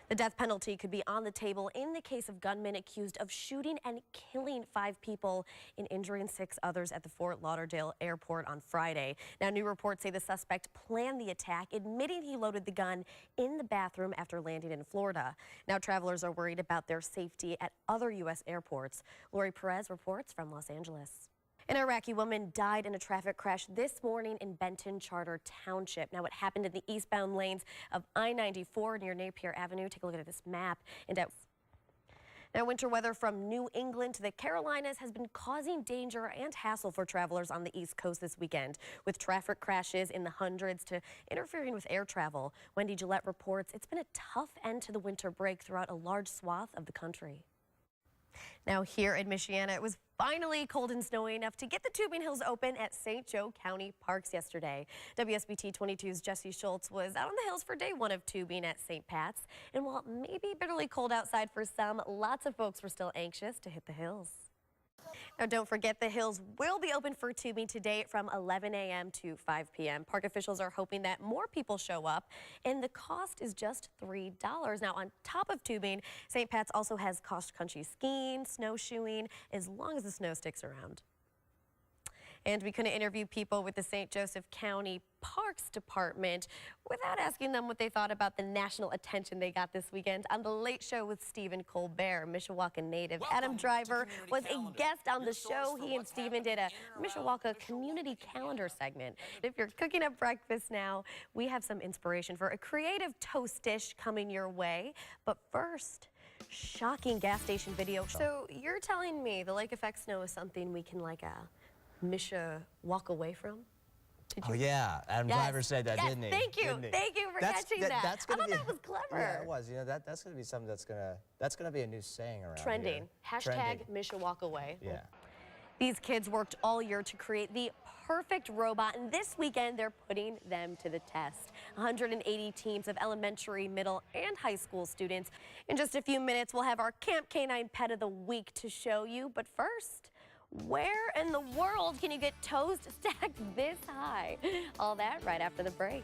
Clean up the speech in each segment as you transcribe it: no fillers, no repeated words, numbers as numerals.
The death penalty could be on the table in the case of gunmen accused of shooting and killing 5 people and injuring 6 others at the Fort Lauderdale airport on Friday. Now, new reports say the suspect planned the attack, admitting he loaded the gun in the bathroom after landing in Florida. Now, travelers are worried about their safety at other U.S. airports. Lori Perez reports from Los Angeles. An Iraqi woman died in a traffic crash this morning in Benton Charter Township. Now, it happened in the eastbound lanes of I-94 near Napier Avenue. Take a look at this map. Now, winter weather from New England to the Carolinas has been causing danger and hassle for travelers on the East Coast this weekend, with traffic crashes in the hundreds to interfering with air travel. Wendy Gillette reports it's been a tough end to the winter break throughout a large swath of the country. Now, here in Michiana, it was finally cold and snowy enough to get the tubing hills open at St. Joe County Parks yesterday. WSBT 22's Jesse Schultz was out on the hills for day 1 of tubing at St. Pat's. And while it may be bitterly cold outside for some, lots of folks were still anxious to hit the hills. Now, don't forget the hills will be open for tubing today from 11 a.m. to 5 p.m. Park officials are hoping that more people show up, and the cost is just $3. Now, on top of tubing, St. Pat's also has cross-country skiing, snowshoeing, as long as the snow sticks around. And we couldn't interview people with the St. Joseph County Parks Department without asking them what they thought about the national attention they got this weekend on The Late Show with Stephen Colbert. Mishawaka native Adam Driver was a guest on the show. He and Stephen did a Mishawaka Community Calendar segment. If you're cooking up breakfast now, we have some inspiration for a creative toast dish coming your way. But first, shocking gas station video. So you're telling me the lake effect snow is something we can Misha walk away from? Oh yeah, Adam Driver said that, didn't he? Thank you. Thank you for catching that. That's I thought that was clever. Yeah, it was. You know, that's going to be something that's gonna be a new saying around Trending. here. Hashtag Misha walk away. Yeah. These kids worked all year to create the perfect robot, and this weekend they're putting them to the test. 180 teams of elementary, middle, and high school students. In just a few minutes, we'll have our Camp K9 Pet of the Week to show you. But first, where in the world can you get toast stacked this high? All that right after the break.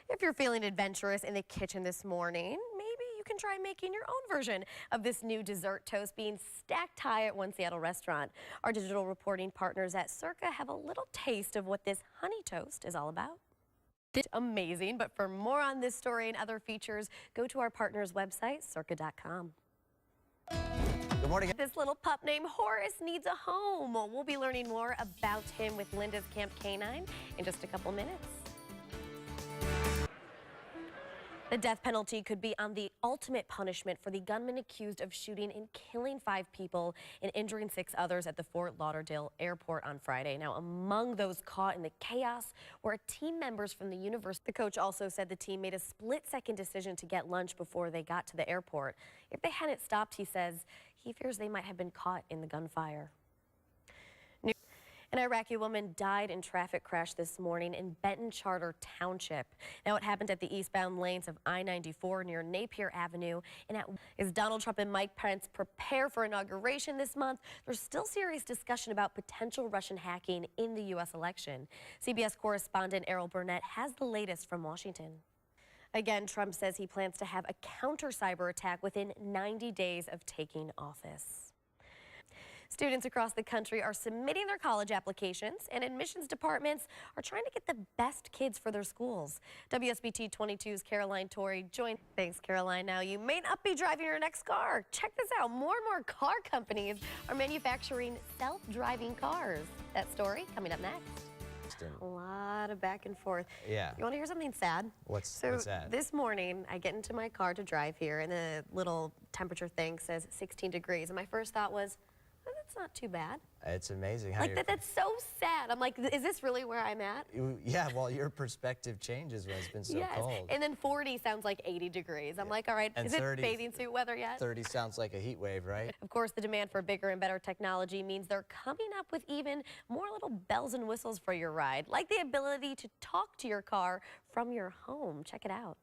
If you're feeling adventurous in the kitchen this morning, maybe you can try making your own version of this new dessert toast being stacked high at one Seattle restaurant. Our digital reporting partners at Circa have a little taste of what this honey toast is all about. It's amazing, but for more on this story and other features, go to our partner's website, circa.com. Good morning. This little pup named Horace needs a home. We'll be learning more about him with Linda's Camp K9 in just a couple minutes. The death penalty could be on the ultimate punishment for the gunman accused of shooting and killing 5 people and injuring 6 others at the Fort Lauderdale airport on Friday. Now, among those caught in the chaos were team members from the university. The coach also said the team made a split-second decision to get lunch before they got to the airport. If they hadn't stopped, he says, he fears they might have been caught in the gunfire. An Iraqi woman died in traffic crash this morning in Benton Charter Township. Now, it happened at the eastbound lanes of I-94 near Napier Avenue. And as Donald Trump and Mike Pence prepare for inauguration this month, there's still serious discussion about potential Russian hacking in the U.S. election. CBS correspondent Errol Burnett has the latest from Washington. Again, Trump says he plans to have a counter-cyber attack within 90 days of taking office. Students across the country are submitting their college applications, and admissions departments are trying to get the best kids for their schools. WSBT 22's Caroline Torrey joined. Thanks, Caroline. Now, you may not be driving your next car. Check this out. More and more car companies are manufacturing self-driving cars. That story coming up next. A lot of back and forth. Yeah. You want to hear something sad? What's that? This morning, I get into my car to drive here, and the little temperature thing says 16 degrees. And my first thought was, oh, that's not too bad. It's amazing how that's so sad. I'm like, is this really where I'm at? Yeah, well, your perspective changes when it's been so cold. And then 40 sounds like 80 degrees. I'm like, all right, and is 30, it bathing suit weather yet? 30 sounds like a heat wave, right? Of course, the demand for bigger and better technology means they're coming up with even more little bells and whistles for your ride, like the ability to talk to your car from your home. Check it out.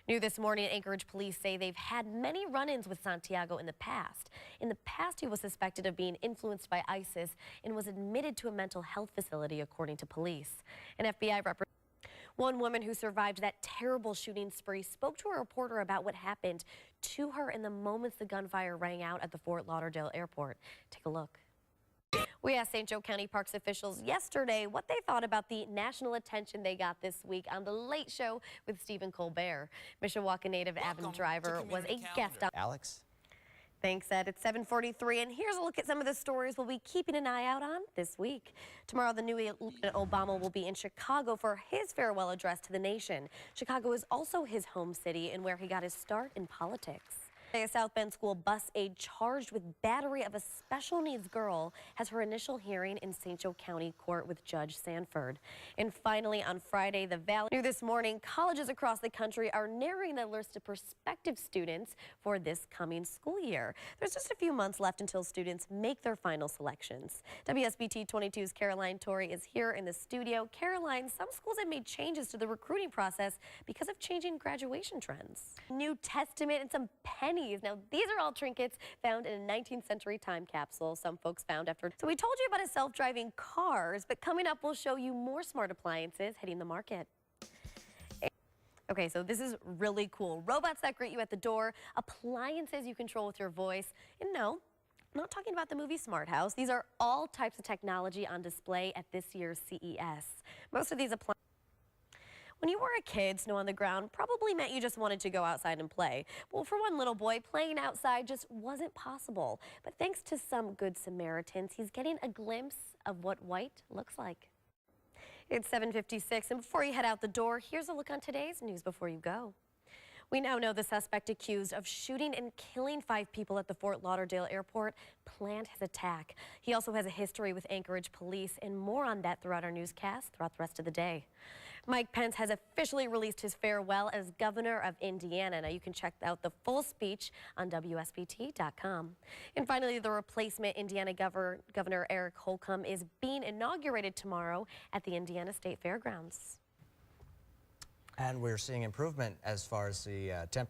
New this morning, Anchorage police say they've had many run-ins with Santiago in the past. In the past, he was suspected of being influenced by ISIS and was admitted to a mental health facility, according to police. An FBI representative. One woman who survived that terrible shooting spree spoke to a reporter about what happened to her in the moments the gunfire rang out at the Fort Lauderdale airport. Take a look. We asked St. Joe County Parks officials yesterday what they thought about the national attention they got this week on The Late Show with Stephen Colbert. Mishawaka native Adam Driver was a guest on. Alex? Thanks, Ed. It's 7:43, and here's a look at some of the stories we'll be keeping an eye out on this week. Tomorrow, the new Obama will be in Chicago for his farewell address to the nation. Chicago is also his home city and where he got his start in politics. A South Bend school bus aide charged with battery of a special needs girl has her initial hearing in St. Joe County Court with Judge Sanford. And finally, on Friday, the Valley knew this morning colleges across the country are narrowing the list of prospective students for this coming school year. There's just a few months left until students make their final selections. WSBT 22's Caroline Torrey is here in the studio. Caroline, some schools have made changes to the recruiting process because of changing graduation trends. New Testament and some pennies. Now, these are all trinkets found in a 19th century time capsule some folks found after. So we told you about self-driving cars, but coming up, we'll show you more smart appliances hitting the market. Okay, so this is really cool. Robots that greet you at the door, appliances you control with your voice. And no, I'm not talking about the movie Smart House. These are all types of technology on display at this year's CES. Most of these appliances. When you were a kid, snow on the ground probably meant you just wanted to go outside and play. Well, for one little boy, playing outside just wasn't possible. But thanks to some good Samaritans, he's getting a glimpse of what white looks like. It's 7:56, and before you head out the door, here's a look on today's news before you go. We now know the suspect accused of shooting and killing 5 people at the Fort Lauderdale airport planned his attack. He also has a history with Anchorage police, and more on that throughout our newscast throughout the rest of the day. Mike Pence has officially released his farewell as governor of Indiana. Now you can check out the full speech on WSBT.com. And finally, the replacement Indiana Governor Eric Holcomb is being inaugurated tomorrow at the Indiana State Fairgrounds. And we're seeing improvement as far as the temperature.